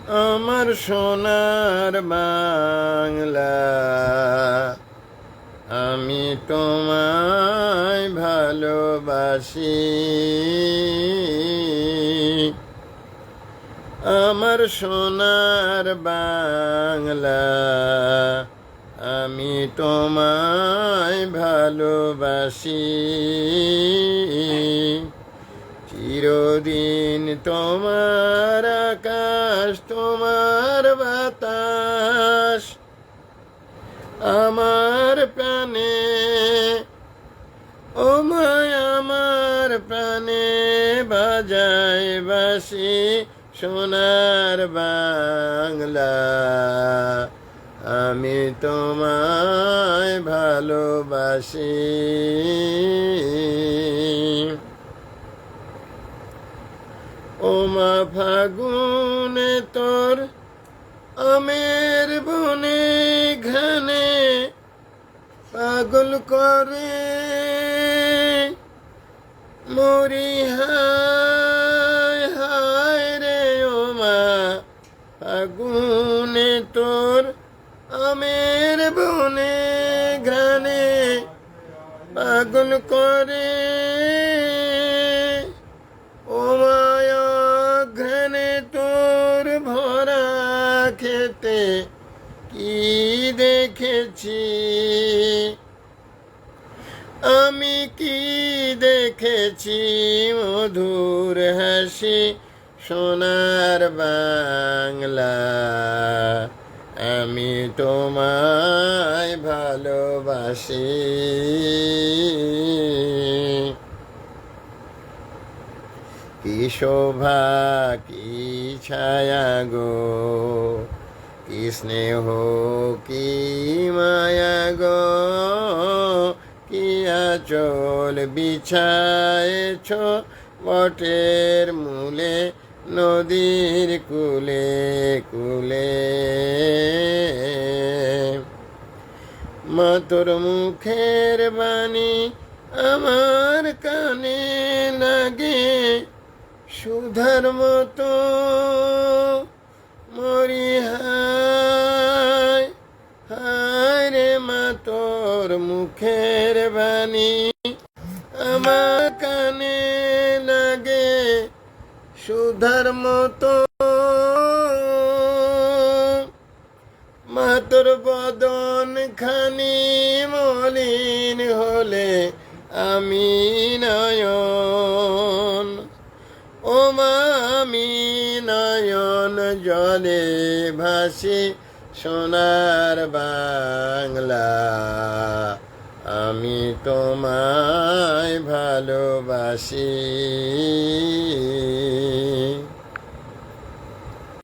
আমার সোনার বাংলা, আমি তোমায় ভালোবাসি। আমার সোনার বাংলা, আমি তোমায় ভালোবাসি। চিরদিন তোমার আকাশ, তোমার বাতাস আমার প্রাণে, ও মায় আমার প্রাণে বাজায় বাঁশি। সোনার বাংলা, আমি তোমায় ভালোবাসি। ও মা ফাগুনে তোর আমের বনে ঘানে পাগল করে মরি, হায় হায় রে। ও মা ফাগুনে তোর আমের বনে ঘানে পাগল করে, ও মায়া ঘ্রাণে তোর ভরা খেতে কি দেখেছি, আমি কি দেখেছি মধুর হাসি। সোনার বাংলা, আমি তোমায় ভালোবাসি। কি শোভা কি ছায়া গো, কি স্নেহ কি মায়া গো, কি আঁচল বিছায়েছ বটের মূলে, নদীর কূলে কূলে। মা তোর মুখের বাণী আমার কানে লাগে সুধার মতো, মরি হায় হায় রে। মা তোর মুখের বাণী আমার কানে লাগে সুধার মতো, মা তোর বদন খানি মলিন হলে আমি নয়ন, ও মা আমি নয়ন জলে ভাসি। সোনার বাংলা, আমি তোমায় ভালোবাসি।